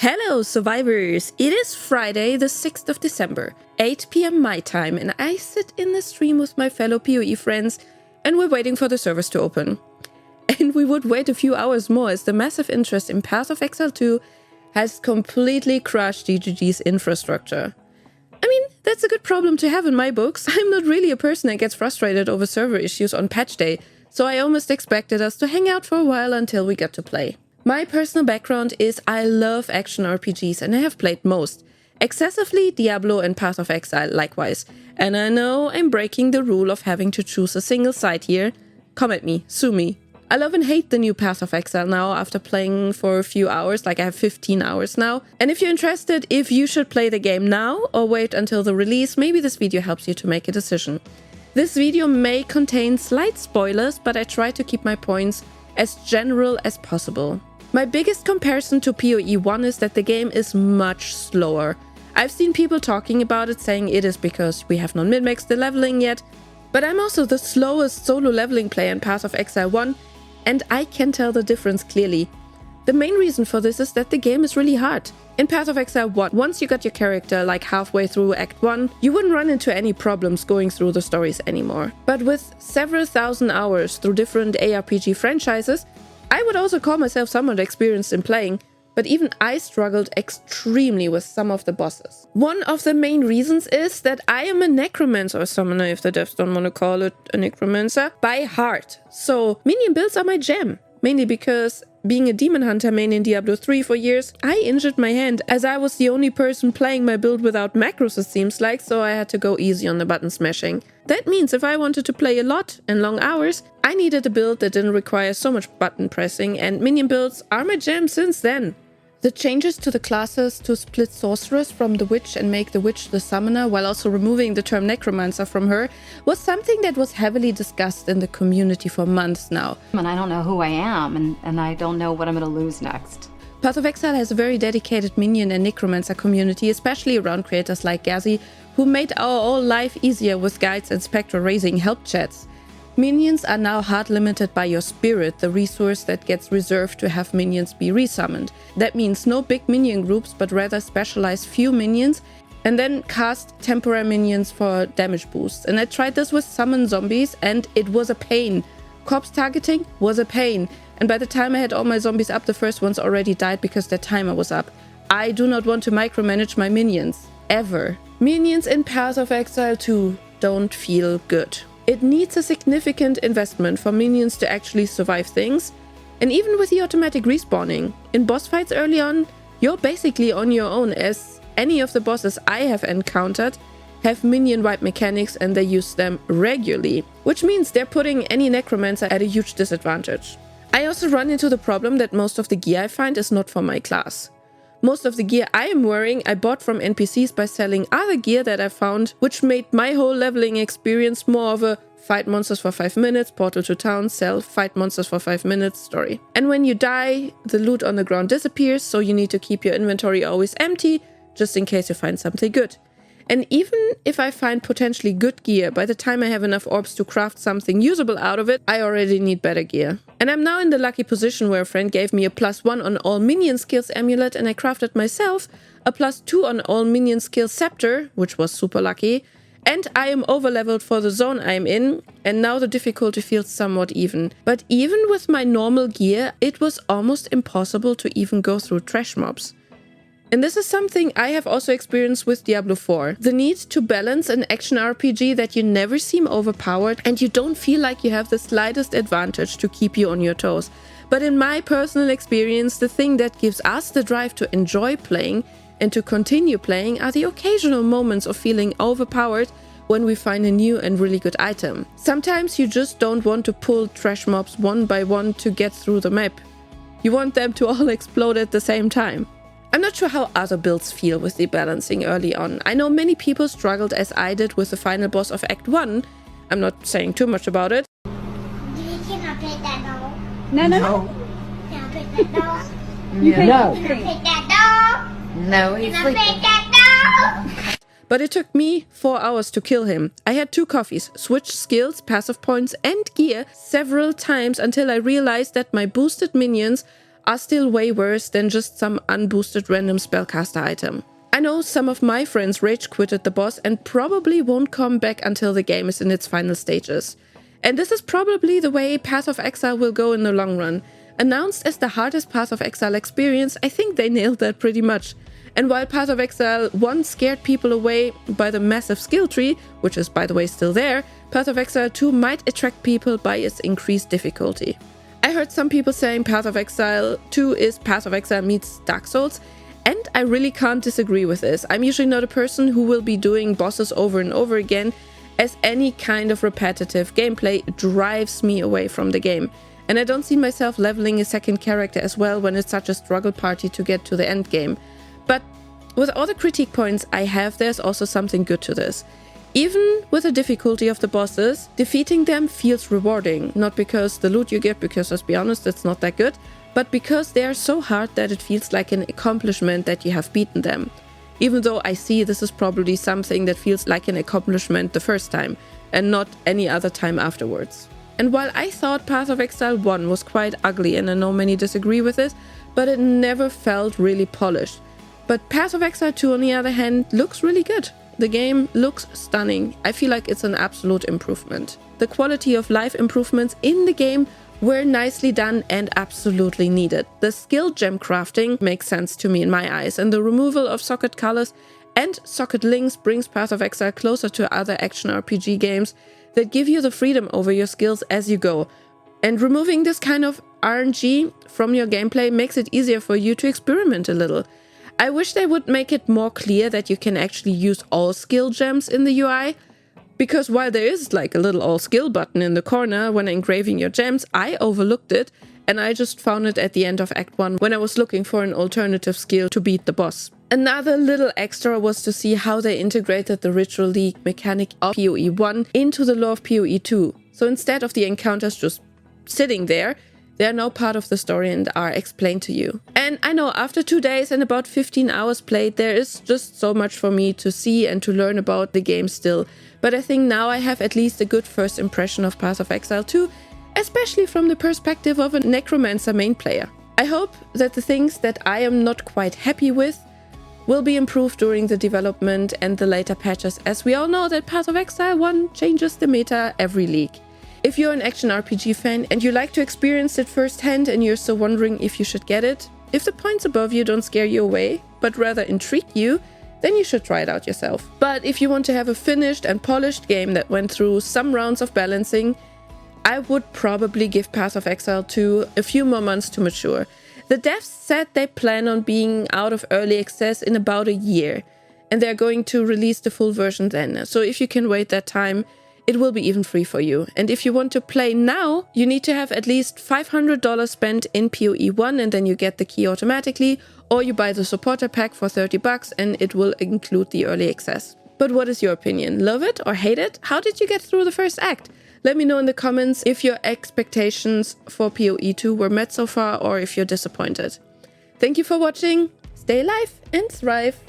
Hello survivors! It is Friday the 6th of December, 8 PM my time, and I sit in the stream with my fellow PoE friends and we're waiting for the servers to open. And we would wait a few hours more as the massive interest in Path of Exile 2 has completely crushed GGG's infrastructure. I mean, that's a good problem to have in my books. I'm not really a person that gets frustrated over server issues on patch day, so I almost expected us to hang out for a while until we got to play. My personal background is I love action RPGs and I have played most. Excessively, Diablo and Path of Exile likewise. And I know I'm breaking the rule of having to choose a single side here. Come at me, sue me. I love and hate the new Path of Exile now after playing for a few hours, like I have 15 hours now. And if you're interested if you should play the game now or wait until the release, maybe this video helps you to make a decision. This video may contain slight spoilers, but I try to keep my points as general as possible. My biggest comparison to PoE 1 is that the game is much slower. I've seen people talking about it saying it is because we have not min-maxed the leveling yet, but I'm also the slowest solo leveling player in Path of Exile 1, and I can tell the difference clearly. The main reason for this is that the game is really hard. In Path of Exile 1, once you got your character like halfway through Act 1, you wouldn't run into any problems going through the stories anymore. But with several thousand hours through different ARPG franchises, I would also call myself somewhat experienced in playing, but even I struggled extremely with some of the bosses. One of the main reasons is that I am a Necromancer or summoner, if the devs don't want to call it a Necromancer, by heart. So Minion builds are my jam, mainly because being a Demon Hunter main in Diablo 3 for years, I injured my hand as I was the only person playing my build without macros it seems like, so I had to go easy on the button smashing. That means if I wanted to play a lot and long hours, I needed a build that didn't require so much button pressing, and Minion builds are my jam since then. The changes to the classes to split Sorceress from the Witch and make the Witch the Summoner while also removing the term Necromancer from her was something that was heavily discussed in the community for months now. And I don't know who I am, and I don't know what I'm going to lose next. Path of Exile has a very dedicated Minion and Necromancer community, especially around creators like Gazi, who made our whole life easier with guides and spectral raising help chats. Minions are now hard limited by your spirit, the resource that gets reserved to have minions be resummoned. That means no big minion groups, but rather specialized few minions, and then cast temporary minions for damage boosts. And I tried this with summon zombies, and it was a pain. Corpse targeting was a pain, and by the time I had all my zombies up, the first ones already died because their timer was up. I do not want to micromanage my minions, ever. Minions in Path of Exile 2 don't feel good. It needs a significant investment for minions to actually survive things, and even with the automatic respawning. In boss fights early on, you're basically on your own, as any of the bosses I have encountered have minion wipe mechanics and they use them regularly, which means they're putting any necromancer at a huge disadvantage. I also run into the problem that most of the gear I find is not for my class. Most of the gear I am wearing I bought from NPCs by selling other gear that I found, which made my whole leveling experience more of a fight monsters for 5 minutes, portal to town, sell, fight monsters for 5 minutes story. And when you die, the loot on the ground disappears, so you need to keep your inventory always empty, just in case you find something good. And even if I find potentially good gear, by the time I have enough orbs to craft something usable out of it, I already need better gear. And I'm now in the lucky position where a friend gave me a +1 on all minion skills amulet, and I crafted myself a +2 on all minion skills scepter, which was super lucky. And I am overleveled for the zone I'm in, and now the difficulty feels somewhat even. But even with my normal gear, it was almost impossible to even go through trash mobs. And this is something I have also experienced with Diablo 4. The need to balance an action RPG that you never seem overpowered and you don't feel like you have the slightest advantage to keep you on your toes. But in my personal experience, the thing that gives us the drive to enjoy playing and to continue playing are the occasional moments of feeling overpowered when we find a new and really good item. Sometimes you just don't want to pull trash mobs one by one to get through the map. You want them to all explode at the same time. I'm not sure how other builds feel with the balancing early on. I know many people struggled as I did with the final boss of Act 1. I'm not saying too much about it. Can I pet that dog? No. Can I pet that dog? No. Can I pet that dog? No, he's Can I sleeping. pet that dog? But it took me 4 hours to kill him. I had 2 coffees, switched skills, passive points and gear several times until I realized that my boosted minions are still way worse than just some unboosted random spellcaster item. I know some of my friends rage quitted the boss and probably won't come back until the game is in its final stages. And this is probably the way Path of Exile will go in the long run. Announced as the hardest Path of Exile experience, I think they nailed that pretty much. And while Path of Exile 1 scared people away by the massive skill tree, which is by the way still there, Path of Exile 2 might attract people by its increased difficulty. I heard some people saying Path of Exile 2 is Path of Exile meets Dark Souls, and I really can't disagree with this. I'm usually not a person who will be doing bosses over and over again, as any kind of repetitive gameplay drives me away from the game. And I don't see myself leveling a second character as well when it's such a struggle party to get to the end game. But with all the critique points I have, there's also something good to this. Even with the difficulty of the bosses, defeating them feels rewarding. Not because the loot you get, because let's be honest, it's not that good, but because they are so hard that it feels like an accomplishment that you have beaten them. Even though I see this is probably something that feels like an accomplishment the first time, and not any other time afterwards. And while I thought Path of Exile 1 was quite ugly, and I know many disagree with this, but it never felt really polished. But Path of Exile 2 on the other hand looks really good. The game looks stunning. I feel like it's an absolute improvement. The quality of life improvements in the game were nicely done and absolutely needed. The skill gem crafting makes sense to me in my eyes, and the removal of socket colors and socket links brings Path of Exile closer to other action RPG games that give you the freedom over your skills as you go. And removing this kind of RNG from your gameplay makes it easier for you to experiment a little. I wish they would make it more clear that you can actually use all skill gems in the UI, because while there is like a little all skill button in the corner when engraving your gems, I overlooked it and I just found it at the end of Act 1 when I was looking for an alternative skill to beat the boss. Another little extra was to see how they integrated the Ritual League mechanic of PoE 1 into the lore of PoE 2. So instead of the encounters just sitting there, they are now part of the story and are explained to you. And I know after 2 days and about 15 hours played, there is just so much for me to see and to learn about the game still. But I think now I have at least a good first impression of Path of Exile 2, especially from the perspective of a Necromancer Main player. I hope that the things that I am not quite happy with will be improved during the development and the later patches, as we all know that Path of Exile 1 changes the meta every league. If you're an action RPG fan and you like to experience it firsthand and you're still wondering if you should get it, if the points above you don't scare you away, but rather intrigue you, then you should try it out yourself. But if you want to have a finished and polished game that went through some rounds of balancing, I would probably give Path of Exile 2 a few more months to mature. The devs said they plan on being out of early access in about a year, and they're going to release the full version then. So if you can wait that time, it will be even free for you. And if you want to play now, you need to have at least $500 spent in PoE 1 and then you get the key automatically, or you buy the supporter pack for $30 and it will include the early access. But what is your opinion? Love it or hate it? How did you get through the first act? Let me know in the comments if your expectations for PoE 2 were met so far or if you're disappointed. Thank you for watching, stay alive and thrive!